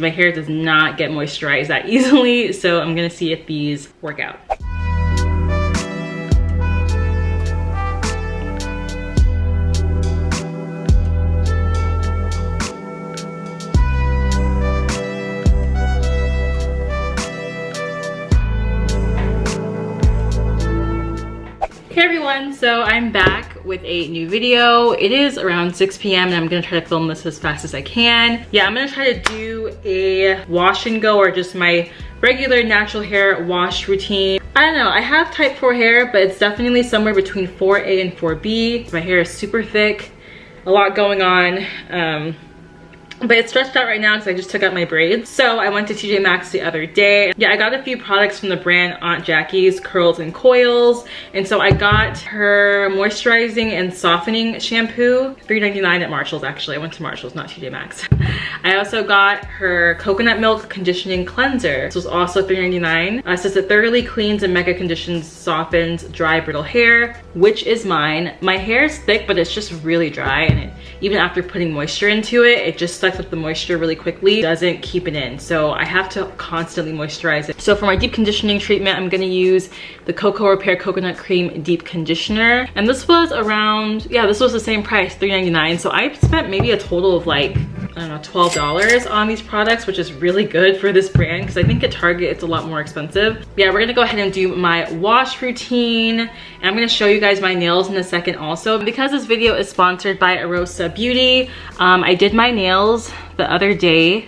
my hair does not get moisturized that easily. So I'm gonna see if these work out. Hey everyone, so I'm back with a new video. It is around 6 p.m. and I'm gonna try to film this as fast as I can. Yeah, I'm gonna try to do a wash and go, or just my regular natural hair wash routine. I don't know, I have type 4 hair, but it's definitely somewhere between 4A and 4B. My hair is super thick, a lot going on. But it's stretched out right now because I just took out my braids. So I went to TJ Maxx the other day. Yeah, I got a few products from the brand Aunt Jackie's Curls and Coils. And so I got her moisturizing and softening shampoo, $3.99 at Marshall's actually. I went to Marshall's, not TJ Maxx. I also got her coconut milk conditioning cleanser. This was also $3.99. It says it thoroughly cleans and mega conditions, softens dry, brittle hair, which is mine. My hair is thick, but it's just really dry, and even after putting moisture into it, it just sucks up the moisture really quickly, doesn't keep it in. So I have to constantly moisturize it. So for my deep conditioning treatment, I'm gonna use the Cocoa Repair Coconut Cream Deep Conditioner. And this was around, yeah, this was the same price, $3.99. So I spent maybe a total of like, I don't know, $12 on these products, which is really good for this brand because I think at Target it's a lot more expensive. Yeah, we're gonna go ahead and do my wash routine, and I'm gonna show you guys my nails in a second also. Because this video is sponsored by Orosa Beauty, I did my nails the other day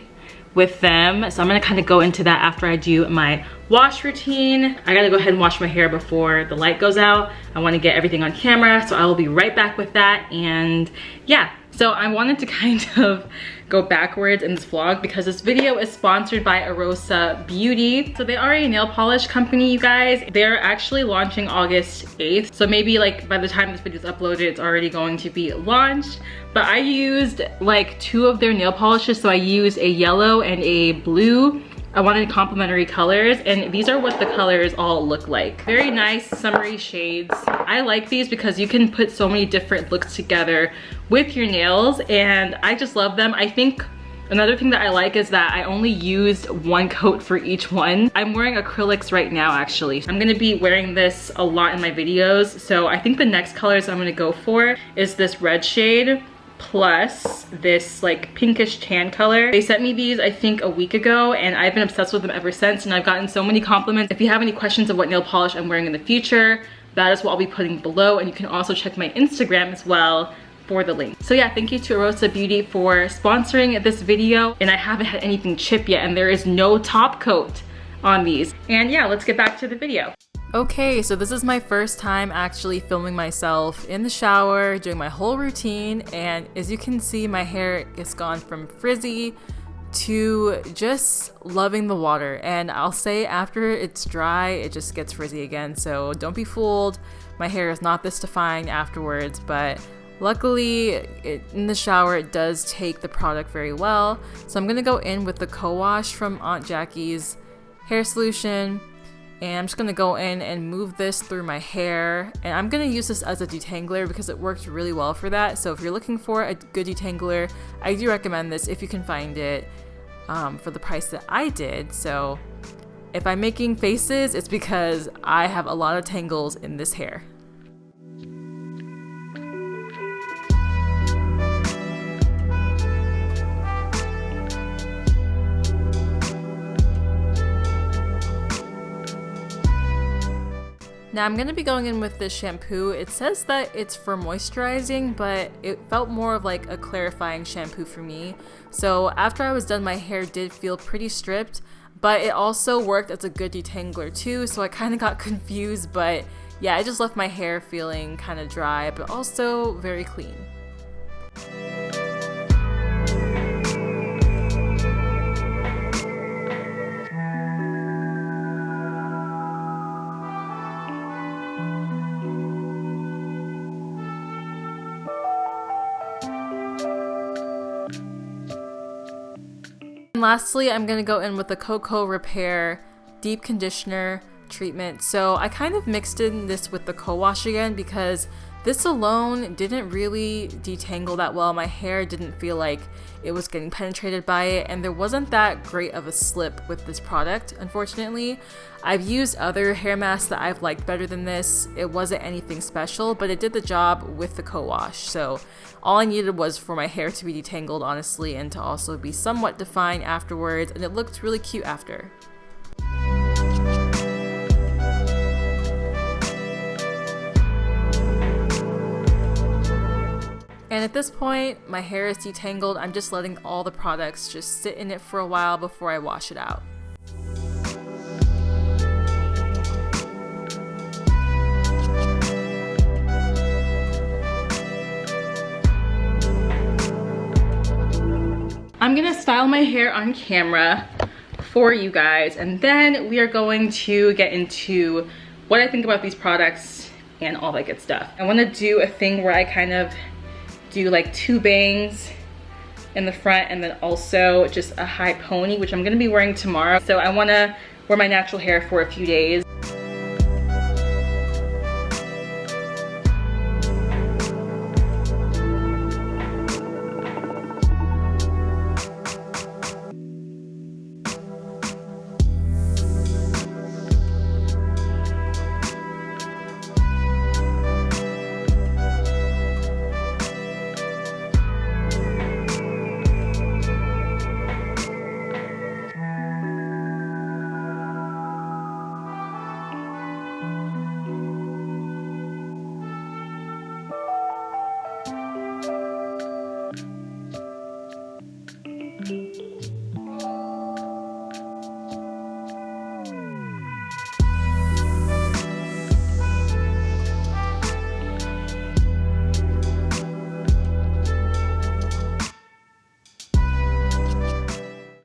with them, so I'm gonna kind of go into that after I do my wash routine. I gotta go ahead and wash my hair before the light goes out. I want to get everything on camera, so I will be right back with that. And yeah, so I wanted to kind of go backwards in this vlog because this video is sponsored by Orosa Beauty. So they are a nail polish company, you guys. They're actually launching August 8th. So maybe like by the time this video is uploaded, it's already going to be launched. But I used like 2 of their nail polishes. So I used a yellow and a blue. I wanted complementary colors, and these are what the colors all look like. Very nice summery shades. I like these because you can put so many different looks together with your nails, and I just love them. I think another thing that I like is that I only used 1 coat for each one. I'm wearing acrylics right now actually. I'm gonna be wearing this a lot in my videos, so I think the next colors I'm gonna go for is this red shade plus this like pinkish tan color. They sent me these I think a week ago, and I've been obsessed with them ever since, and I've gotten so many compliments. If you have any questions of what nail polish I'm wearing in the future, that is what I'll be putting below, and you can also check my Instagram as well for the link. So yeah, thank you to Orosa Beauty for sponsoring this video, and I haven't had anything chip yet, and there is no top coat on these. And yeah, let's get back to the video. Okay, so this is my first time actually filming myself in the shower, doing my whole routine, and as you can see, my hair is gone from frizzy to just loving the water. And I'll say after it's dry, it just gets frizzy again, so don't be fooled. My hair is not this defined afterwards, but luckily in the shower it does take the product very well. So I'm gonna go in with the co-wash from Aunt Jackie's hair solution. And I'm just gonna go in and move this through my hair. And I'm gonna use this as a detangler because it works really well for that. So if you're looking for a good detangler, I do recommend this if you can find it for the price that I did. So if I'm making faces, it's because I have a lot of tangles in this hair. Now I'm going to be going in with this shampoo. It says that it's for moisturizing, but it felt more of like a clarifying shampoo for me. So after I was done, my hair did feel pretty stripped, but it also worked as a good detangler too, so I kind of got confused. But yeah, I just left my hair feeling kind of dry, but also very clean. Lastly, I'm going to go in with the Cocoa Repair Deep Conditioner treatment. So I kind of mixed in this with the co-wash again because This alone didn't really detangle that well. My hair didn't feel like it was getting penetrated by it, and there wasn't that great of a slip with this product, unfortunately. I've used other hair masks that I've liked better than this. It wasn't anything special, but it did the job with the co-wash. So all I needed was for my hair to be detangled, honestly, and to also be somewhat defined afterwards, and it looked really cute after. And at this point, my hair is detangled. I'm just letting all the products just sit in it for a while before I wash it out. I'm gonna style my hair on camera for you guys, and then we are going to get into what I think about these products and all that good stuff. I wanna do a thing where I kind of do like 2 bangs in the front and then also just a high pony, which I'm gonna be wearing tomorrow. So I wanna wear my natural hair for a few days.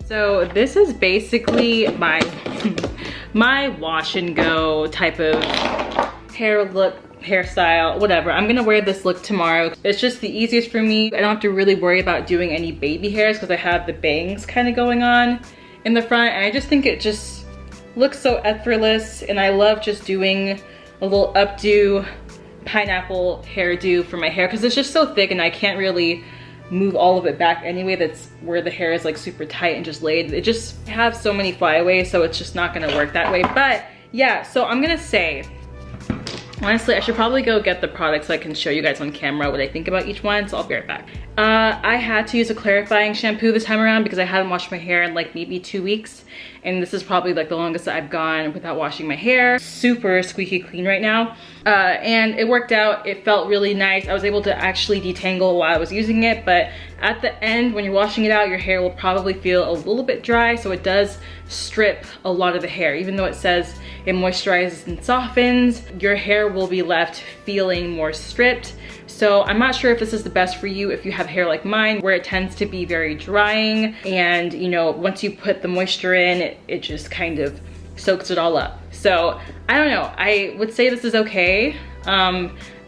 So this is basically my my wash and go type of hair look, hairstyle, whatever. I'm gonna wear this look tomorrow. It's just the easiest for me. I don't have to really worry about doing any baby hairs because I have the bangs kind of going on in the front, and I just think it just looks so effortless, and I love just doing a little updo pineapple hairdo for my hair because it's just so thick and I can't really move all of it back anyway. That's where the hair is like super tight and just laid. It just have so many flyaways, so it's just not gonna work that way. But yeah, so I'm gonna say, honestly, I should probably go get the products so I can show you guys on camera what I think about each one, so I'll be right back. I had to use a clarifying shampoo this time around because I hadn't washed my hair in like maybe 2 weeks, and this is probably like the longest that I've gone without washing my hair. Super squeaky clean right now. And it worked out. It felt really nice. I was able to actually detangle while I was using it, but at the end when you're washing it out, your hair will probably feel a little bit dry, so it does strip a lot of the hair. Even though it says it moisturizes and softens, your hair will be left feeling more stripped. So I'm not sure if this is the best for you if you have hair like mine, where it tends to be very drying, and you know, once you put the moisture in, it just kind of soaks it all up. So I don't know, I would say this is okay.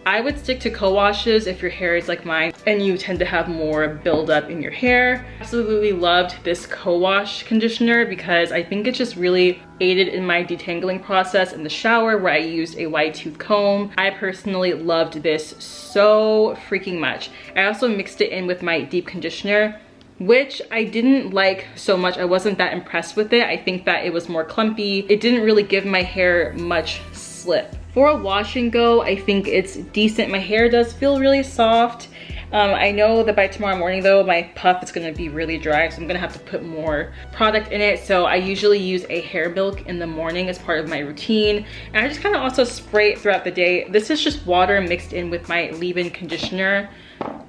I would stick to co-washes if your hair is like mine and you tend to have more buildup in your hair. Absolutely loved this co-wash conditioner because I think it just really aided in my detangling process in the shower where I used a wide tooth comb. I personally loved this so freaking much. I also mixed it in with my deep conditioner, which I didn't like so much. I wasn't that impressed with it. I think that it was more clumpy. It didn't really give my hair much slip. For a wash and go, I think it's decent. My hair does feel really soft. I know that by tomorrow morning though, my puff is gonna be really dry, so I'm gonna have to put more product in it. So I usually use a hair milk in the morning as part of my routine. And I just kind of also spray it throughout the day. This is just water mixed in with my leave-in conditioner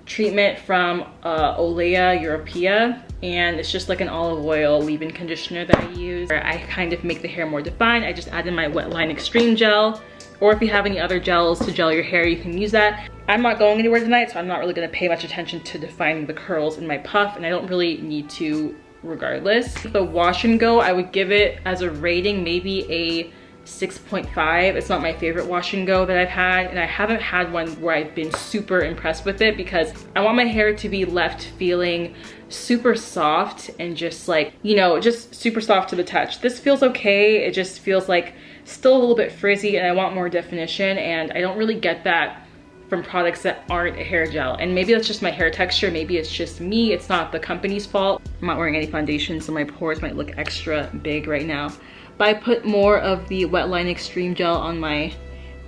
treatment from Olea Europea, and it's just like an olive oil leave-in conditioner that I use. I kind of make the hair more defined. I just add in my Wetline Extreme Gel, or if you have any other gels to gel your hair, you can use that. I'm not going anywhere tonight, so I'm not really gonna pay much attention to defining the curls in my puff, and I don't really need to regardless. The wash and go, I would give it as a rating maybe a 6.5. It's not my favorite wash and go that I've had, and I haven't had one where I've been super impressed with it because I want my hair to be left feeling super soft and just like, you know, just super soft to the touch. This feels okay. It just feels like still a little bit frizzy, and I want more definition, and I don't really get that from products that aren't a hair gel. And maybe that's just my hair texture, maybe it's just me, it's not the company's fault. I'm not wearing any foundation, so my pores might look extra big right now. But I put more of the Wetline Extreme Gel on my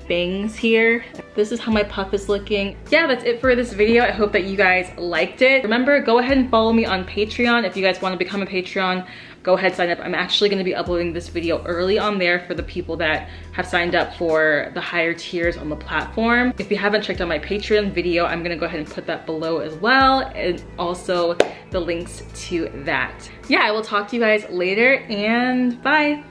bangs here. This is how my puff is looking. Yeah, that's it for this video. I hope that you guys liked it. Remember, go ahead and follow me on Patreon. If you guys want to become a Patreon, go ahead, sign up. I'm actually going to be uploading this video early on there for the people that have signed up for the higher tiers on the platform. If you haven't checked out my Patreon video, I'm going to go ahead and put that below as well, and also the links to that. Yeah, I will talk to you guys later, and bye.